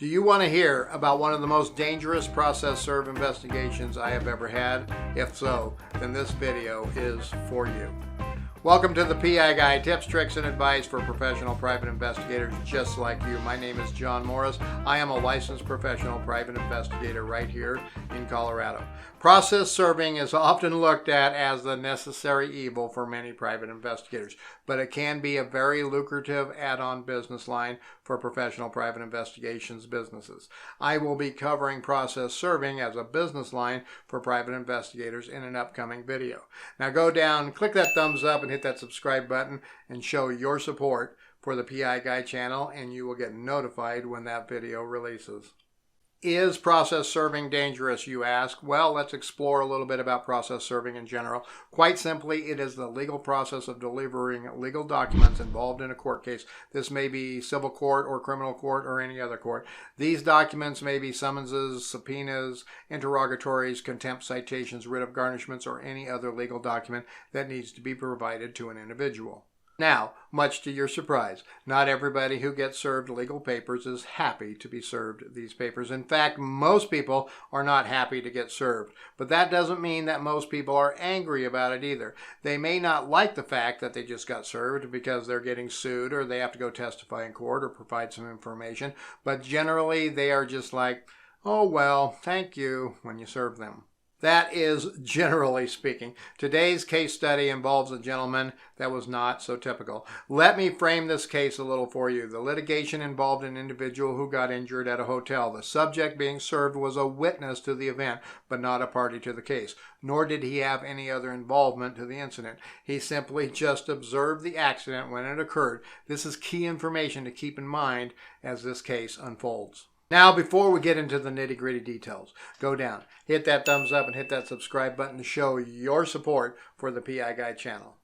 Do you want to hear about one of the most dangerous process serve investigations I have ever had? If so, then this video is for you. Welcome to the PI Guide, tips, tricks, and advice for professional private investigators just like you. My name is John Morris. I am a licensed professional private investigator right here in Colorado. Process serving is often looked at as the necessary evil for many private investigators, but it can be a very lucrative add-on business line for professional private investigations businesses. I will be covering process serving as a business line for private investigators in an upcoming video. Now go down, click that thumbs up, and hit that subscribe button and show your support for the PI Guide channel, and you will get notified when that video releases. Is process serving dangerous, you ask? Well, let's explore a little bit about process serving in general. Quite simply, it is the legal process of delivering legal documents involved in a court case. This may be civil court or criminal court or any other court. These documents may be summonses, subpoenas, interrogatories, contempt citations, writ of garnishments, or any other legal document that needs to be provided to an individual. Now, much to your surprise, not everybody who gets served legal papers is happy to be served these papers. In fact, most people are not happy to get served. But that doesn't mean that most people are angry about it either. They may not like the fact that they just got served because they're getting sued or they have to go testify in court or provide some information. But generally, they are just like, oh well, thank you, when you serve them. That is generally speaking. Today's case study involves a gentleman that was not so typical. Let me frame this case a little for you. The litigation involved an individual who got injured at a hotel. The subject being served was a witness to the event, but not a party to the case. Nor did he have any other involvement to the incident. He simply just observed the accident when it occurred. This is key information to keep in mind as this case unfolds. Now, before we get into the nitty-gritty details, go down, hit that thumbs up, and hit that subscribe button to show your support for the PI Guide channel.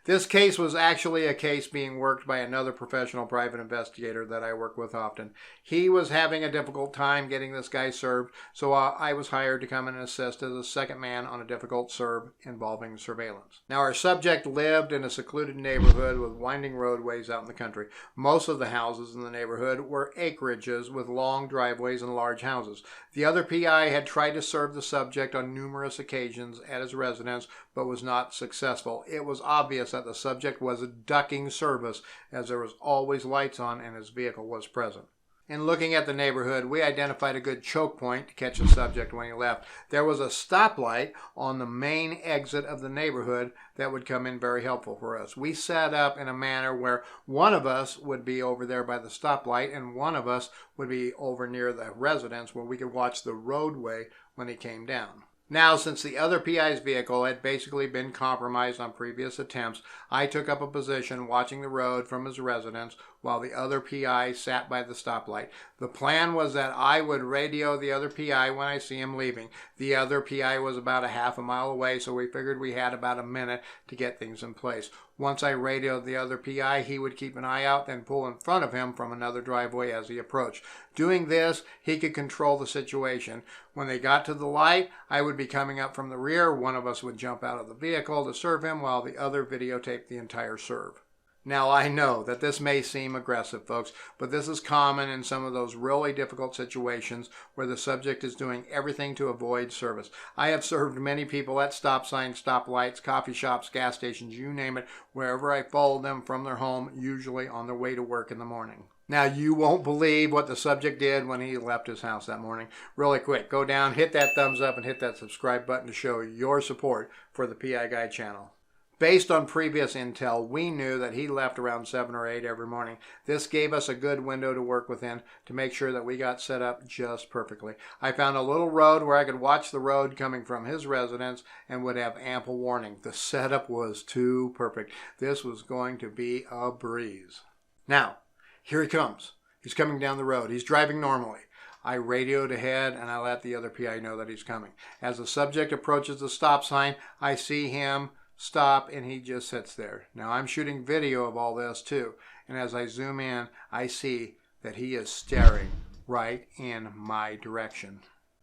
This case was actually a case being worked by another professional private investigator that I work with often. He was having a difficult time getting this guy served, so I was hired to come in and assist as a second man on a difficult serve involving surveillance. Now, our subject lived in a secluded neighborhood with winding roadways out in the country. Most of the houses in the neighborhood were acreages with long driveways and large houses. The other PI had tried to serve the subject on numerous occasions at his residence, but was not successful. It was obvious that the subject was ducking service as there was always lights on and his vehicle was present. In looking at the neighborhood, we identified a good choke point to catch the subject when he left. There was a stoplight on the main exit of the neighborhood that would come in very helpful for us. We set up in a manner where one of us would be over there by the stoplight and one of us would be over near the residence where we could watch the roadway when he came down. Now, since the other PI's vehicle had basically been compromised on previous attempts, I took up a position watching the road from his residence while the other PI sat by the stoplight. The plan was that I would radio the other PI when I see him leaving. The other PI was about a half a mile away, so we figured we had about a minute to get things in place. Once I radioed the other PI, he would keep an eye out, then pull in front of him from another driveway as he approached. Doing this, he could control the situation. When they got to the light, I would be coming up from the rear. One of us would jump out of the vehicle to serve him while the other videotaped the entire serve. Now, I know that this may seem aggressive, folks, but this is common in some of those really difficult situations where the subject is doing everything to avoid service. I have served many people at stop signs, stoplights, coffee shops, gas stations, you name it, wherever I followed them from their home, usually on their way to work in the morning. Now, you won't believe what the subject did when he left his house that morning. Really quick, go down, hit that thumbs up, and hit that subscribe button to show your support for the PI Guide channel. Based on previous intel, we knew that he left around 7 or 8 every morning. This gave us a good window to work within to make sure that we got set up just perfectly. I found a little road where I could watch the road coming from his residence and would have ample warning. The setup was too perfect. This was going to be a breeze. Now, here he comes. He's coming down the road. He's driving normally. I radioed ahead and I let the other PI know that he's coming. As the subject approaches the stop sign, I see him stop and he just sits there. Now, I'm shooting video of all this too, and as I zoom in, I see that he is staring right in my direction.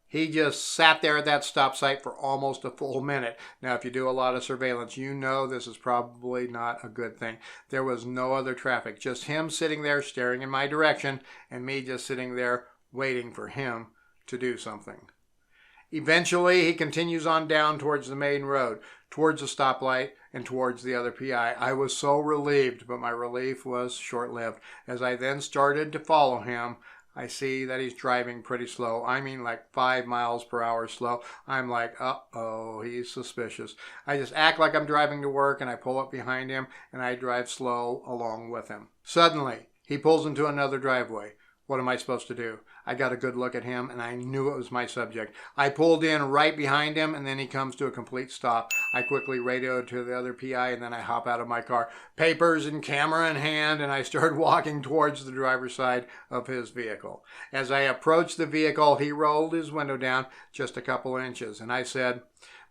He just sat there at that stop sign for almost a full minute. Now, if you do a lot of surveillance, you know this is probably not a good thing. There was no other traffic, just him sitting there staring in my direction and me just sitting there waiting for him to do something. Eventually, he continues on down towards the main road, towards the stoplight, and towards the other PI. I was so relieved, but my relief was short-lived. As I then started to follow him, I see that he's driving pretty slow. I mean like 5 miles per hour slow. I'm like, uh-oh, he's suspicious. I just act like I'm driving to work, and I pull up behind him, and I drive slow along with him. Suddenly, he pulls into another driveway. What am I supposed to do? I got a good look at him, and I knew it was my subject. I pulled in right behind him, and then he comes to a complete stop. I quickly radioed to the other PI, and then I hop out of my car, papers and camera in hand, and I started walking towards the driver's side of his vehicle. As I approached the vehicle, he rolled his window down just a couple inches, and I said,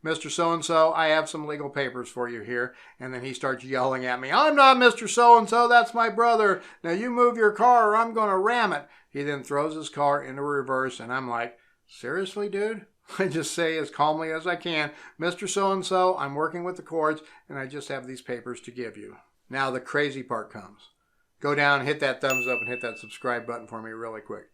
"Mr. So-and-so, I have some legal papers for you here." And then he starts yelling at me, "I'm not Mr. So-and-so, that's my brother. Now you move your car or I'm going to ram it." He then throws his car into reverse, and I'm like, seriously, dude? I just say as calmly as I can, "Mr. So-and-so, I'm working with the courts, and I just have these papers to give you." Now the crazy part comes. Go down, hit that thumbs up, and hit that subscribe button for me really quick.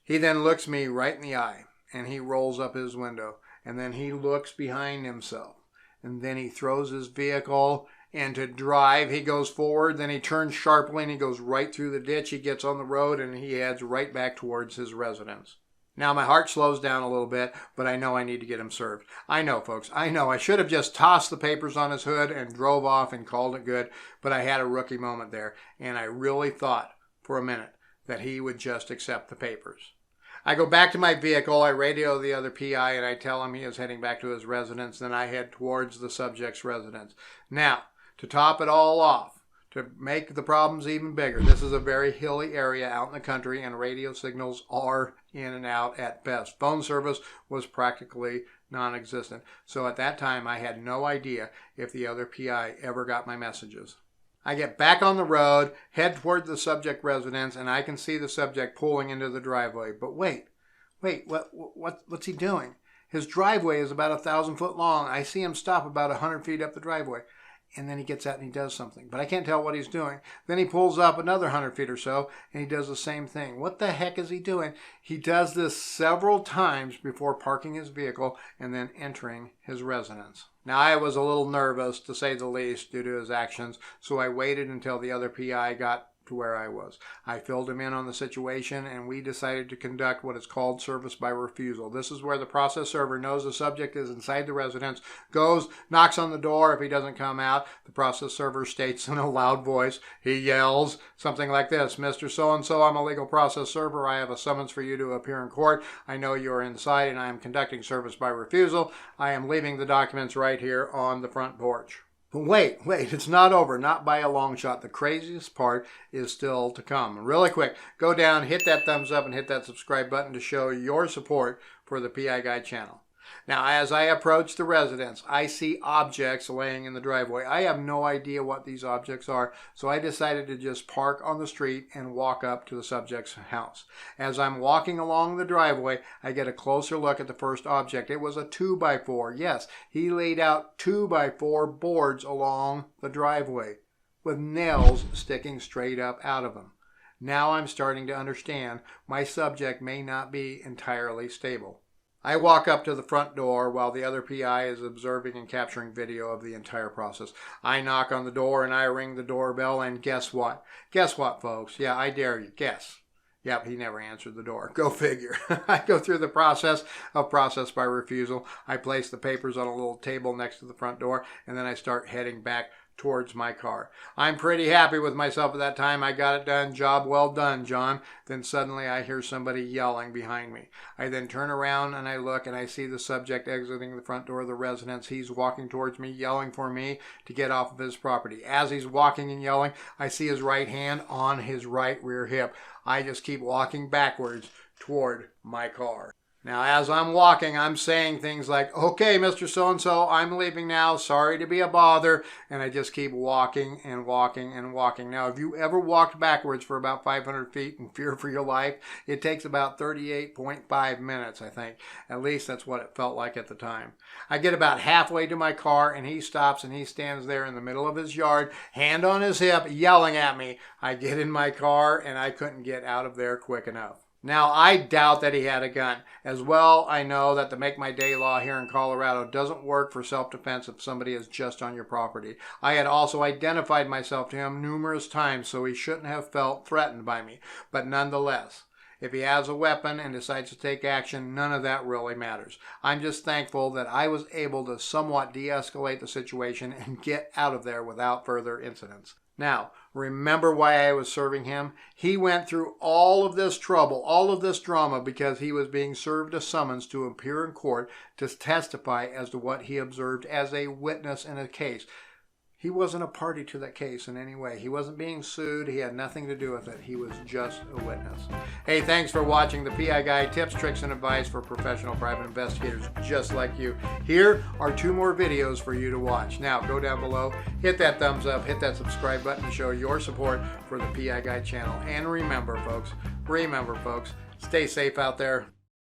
He then looks me right in the eye, and he rolls up his window. And then he looks behind himself. And then he throws his vehicle into drive. He goes forward, then he turns sharply, and he goes right through the ditch. He gets on the road, and he heads right back towards his residence. Now, my heart slows down a little bit, but I know I need to get him served. I know, folks. I know. I should have just tossed the papers on his hood and drove off and called it good, but I had a rookie moment there, and I really thought for a minute that he would just accept the papers. I go back to my vehicle, I radio the other PI, and I tell him he is heading back to his residence. Then I head towards the subject's residence. Now, to top it all off, to make the problems even bigger, this is a very hilly area out in the country, and radio signals are in and out at best. Phone service was practically non-existent. So at that time, I had no idea if the other PI ever got my messages. I get back on the road, head toward the subject residence, and I can see the subject pulling into the driveway. But wait, what's he doing? His driveway is about 1,000 foot long. I see him stop about 100 feet up the driveway. And then he gets out and he does something. But I can't tell what he's doing. Then he pulls up another 100 feet or so, and he does the same thing. What the heck is he doing? He does this several times before parking his vehicle and then entering his residence. Now, I was a little nervous, to say the least, due to his actions, so I waited until the other PI got to where I was. I filled him in on the situation, and we decided to conduct what is called service by refusal. This is where the process server knows the subject is inside the residence, goes, knocks on the door. If he doesn't come out, the process server states in a loud voice, he yells something like this: "Mr. So-and-so, I'm a legal process server. I have a summons for you to appear in court. I know you are inside, and I am conducting service by refusal. I am leaving the documents right here on the front porch." But wait, it's not over, not by a long shot. The craziest part is still to come. Really quick, go down, hit that thumbs up, and hit that subscribe button to show your support for the PI Guide channel. Now, as I approach the residence, I see objects laying in the driveway. I have no idea what these objects are, so I decided to just park on the street and walk up to the subject's house. As I'm walking along the driveway, I get a closer look at the first object. It was a 2x4. Yes, he laid out 2x4 boards along the driveway with nails sticking straight up out of them. Now I'm starting to understand my subject may not be entirely stable. I walk up to the front door while the other PI is observing and capturing video of the entire process. I knock on the door and I ring the doorbell, and guess what? Guess what, folks? Yeah, I dare you. Guess. Yep, he never answered the door. Go figure. I go through the process by refusal. I place the papers on a little table next to the front door, and then I start heading back towards my car. I'm pretty happy with myself at that time. I got it done. Job well done, John. Then suddenly I hear somebody yelling behind me. I then turn around and I look, and I see the subject exiting the front door of the residence. He's walking towards me, yelling for me to get off of his property. As he's walking and yelling, I see his right hand on his right rear hip. I just keep walking backwards toward my car. Now, as I'm walking, I'm saying things like, "Okay, Mr. So-and-so, I'm leaving now. Sorry to be a bother." And I just keep walking and walking and walking. Now, if you ever walked backwards for about 500 feet in fear for your life, it takes about 38.5 minutes, I think. At least that's what it felt like at the time. I get about halfway to my car, and he stops, and he stands there in the middle of his yard, hand on his hip, yelling at me. I get in my car, and I couldn't get out of there quick enough. Now, I doubt that he had a gun. As well, I know that the make my day law here in Colorado doesn't work for self-defense if somebody is just on your property. I had also identified myself to him numerous times, so he shouldn't have felt threatened by me. But nonetheless, if he has a weapon and decides to take action, none of that really matters. I'm just thankful that I was able to somewhat de-escalate the situation and get out of there without further incidents. Now, remember why I was serving him? He went through all of this trouble, all of this drama, because he was being served a summons to appear in court to testify as to what he observed as a witness in a case. He wasn't a party to that case in any way. He wasn't being sued. He had nothing to do with it. He was just a witness. Hey, thanks for watching the PI Guide, tips, tricks, and advice for professional private investigators just like you. Here are 2 more videos for you to watch. Now, go down below, hit that thumbs up, hit that subscribe button to show your support for the PI Guide channel. And remember, folks, stay safe out there.